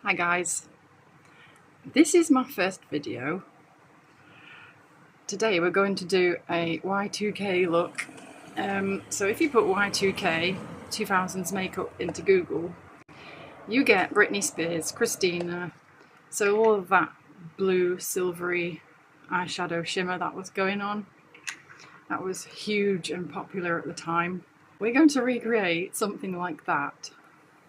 Hi guys, this is my first video. Today we're going to do a Y2K look. So if you put Y2K, 2000s makeup into Google, you get Britney Spears, Christina, so all of that blue silvery eyeshadow shimmer that was going on. That was huge and popular at the time. We're going to recreate something like that.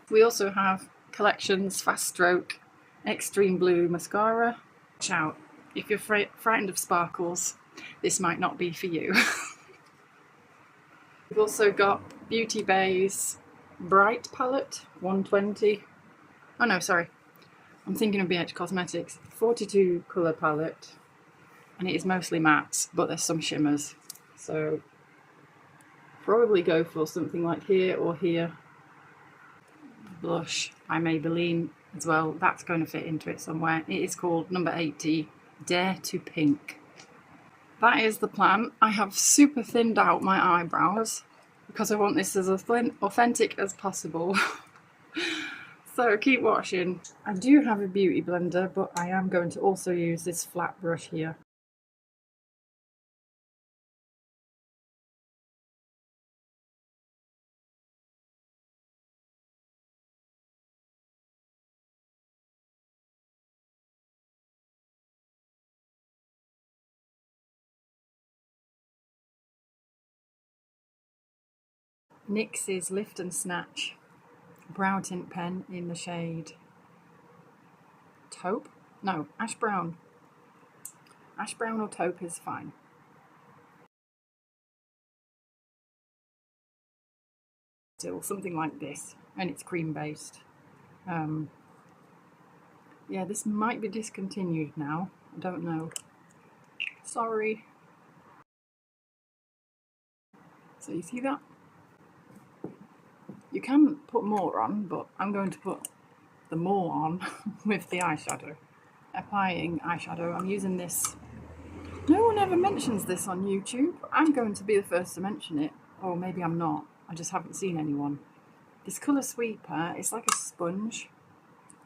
We also have Collections Fast Stroke Extreme Blue Mascara. Watch out, if you're frightened of sparkles, this might not be for you. We've also got Beauty Bay's Bright Palette, 120. Oh no, sorry, I'm thinking of BH Cosmetics. 42 colour palette, and it is mostly mattes, but there's some shimmers. So probably go for something like here or here. Blush by Maybelline as well, that's going to fit into it somewhere. It is called number 80, Dare to Pink. That is the plan. I have super thinned out my eyebrows because I want this as authentic as possible. So keep watching. I do have a beauty blender, but I am going to also use this flat brush here. NYX's Lift and Snatch brow tint pen in the shade taupe? No, ash brown. Ash brown or taupe is fine. So something like this, and it's cream based. Yeah, this might be discontinued now. I don't know. Sorry. So you see that? You can put more on, but I'm going to put the more on with the eyeshadow. Applying eyeshadow, I'm using this. No one ever mentions this on YouTube. I'm going to be the first to mention it. Or maybe I'm not. I just haven't seen anyone. This colour sweeper, it's like a sponge.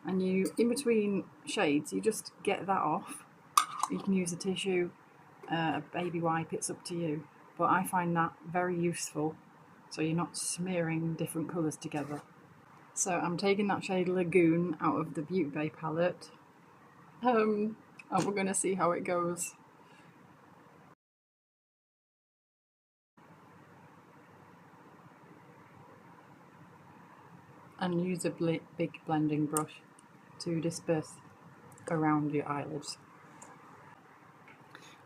And you, in between shades, you just get that off. You can use a tissue, a baby wipe, it's up to you. But I find that very useful, so you're not smearing different colours together. So I'm taking that shade Lagoon out of the Beauty Bay palette. And we're going to see how it goes. And use a big blending brush to disperse around your eyelids.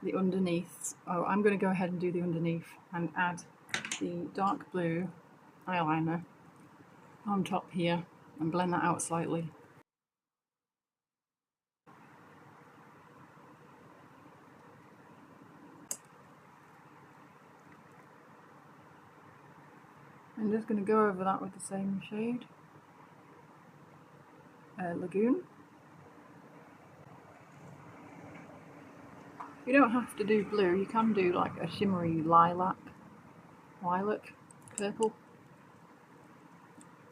The underneath, I'm going to go ahead and do the underneath and add the dark blue eyeliner on top here and blend that out slightly. I'm just going to go over that with the same shade, Lagoon. You don't have to do blue, you can do like a shimmery lilac purple.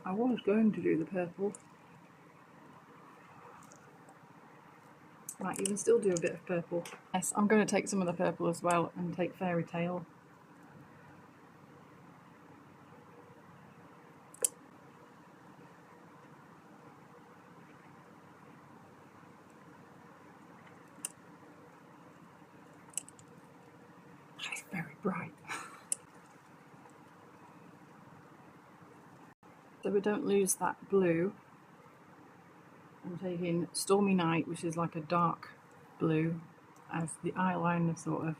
I was going to do the purple. Might even still do a bit of purple. Yes, I'm going to take some of the purple as well and take Fairy Tale. It's very bright. So we don't lose that blue. I'm taking Stormy Night, which is like a dark blue, as the eyeliner sort of,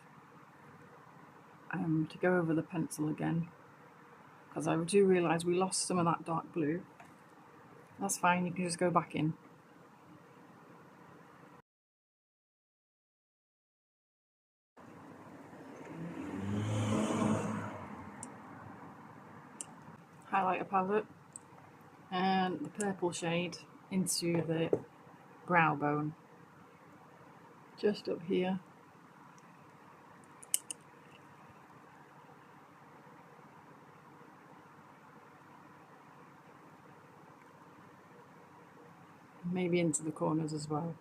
to go over the pencil again. Because I do realise we lost some of that dark blue. That's fine, you can just go back in. Highlighter palette and the purple shade into the brow bone, just up here. maybe into the corners as well.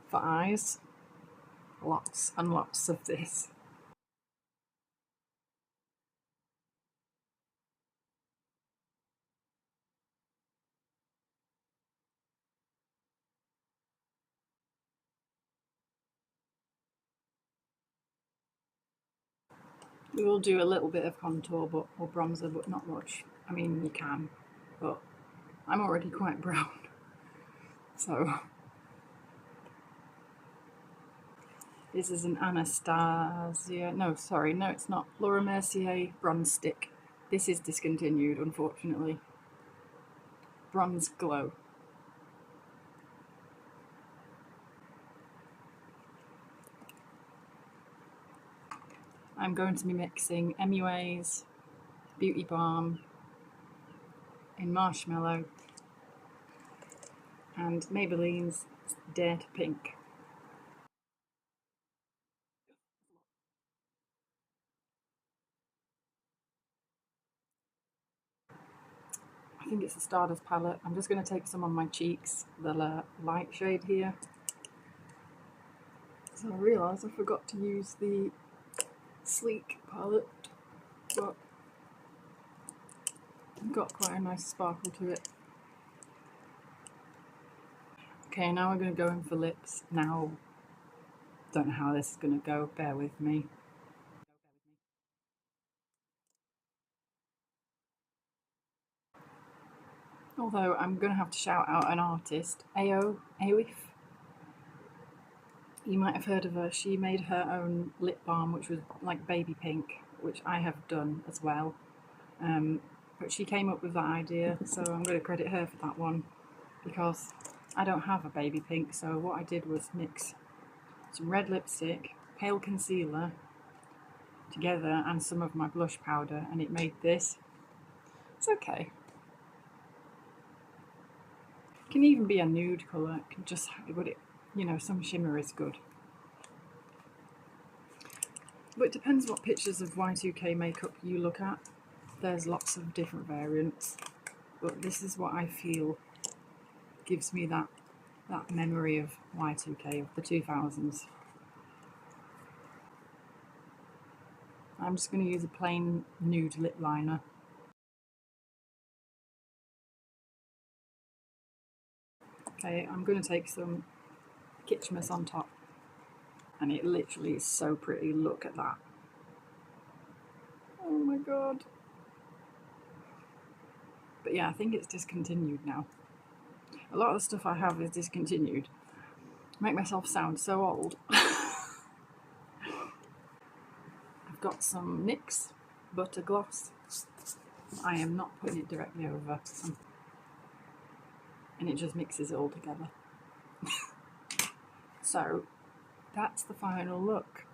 For eyes, lots and lots of this. We will do a little bit of contour or bronzer, but not much. I mean, you can, but I'm already quite brown, so. This is an Anastasia, no, sorry, no it's not, Laura Mercier Bronze Stick. This is discontinued, unfortunately. Bronze Glow. I'm going to be mixing MUA's Beauty Balm in Marshmallow and Maybelline's Dare to Pink. I think it's a Stardust palette. I'm just going to take some on my cheeks, the light shade here. So I realised I forgot to use the Sleek palette, but it's got quite a nice sparkle to it. Okay, now we're going to go in for lips. Now, don't know how this is going to go, bear with me. Although I'm going to have to shout out an artist, Aoif. You might have heard of her. She made her own lip balm, which was like baby pink, which I have done as well. But she came up with that idea, so I'm going to credit her for that one, because I don't have a baby pink. So what I did was mix some red lipstick, pale concealer together, and some of my blush powder, and it made this. It's okay. It can even be a nude colour. It can just, but it, you know, some shimmer is good. But it depends what pictures of Y2K makeup you look at. There's lots of different variants, but this is what I feel gives me that memory of Y2K, of the 2000s. I'm just going to use a plain nude lip liner. Okay, I'm going to take some Kitschmas on top, and it literally is so pretty. Look at that. Oh my god. But yeah, I think it's discontinued now. A lot of the stuff I have is discontinued. I make myself sound so old. I've got some NYX Butter Gloss. I am not putting it directly over, and it just mixes it all together. So that's the final look.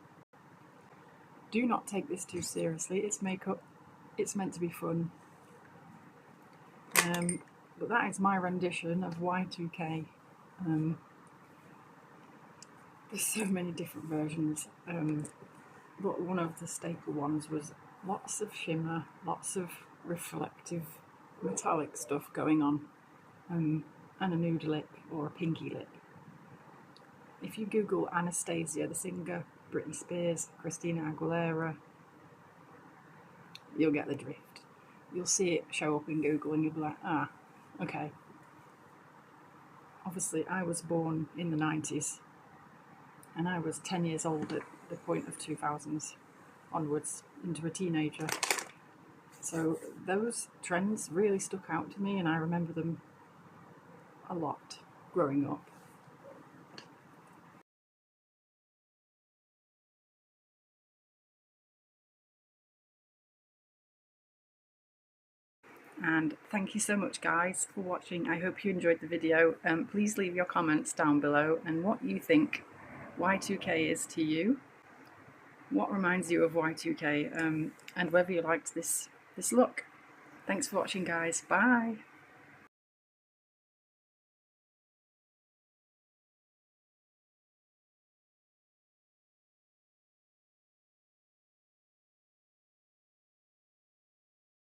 Do not take this too seriously. It's makeup. It's meant to be fun. But that is my rendition of Y2K. There's so many different versions, but one of the staple ones was lots of shimmer, lots of reflective metallic stuff going on, and a nude lip or a pinky lip. If you Google Anastasia the singer, Britney Spears, Christina Aguilera, you'll get the drift. You'll see it show up in Google and you'll be like, ah, okay. Obviously, I was born in the 90s, and I was 10 years old at the point of 2000s onwards, into a teenager. So those trends really stuck out to me, and I remember them a lot growing up. And thank you so much guys for watching. I hope you enjoyed the video. Please leave your comments down below and what you think Y2K is to you. What reminds you of Y2K, and whether you liked this look. Thanks for watching guys. Bye!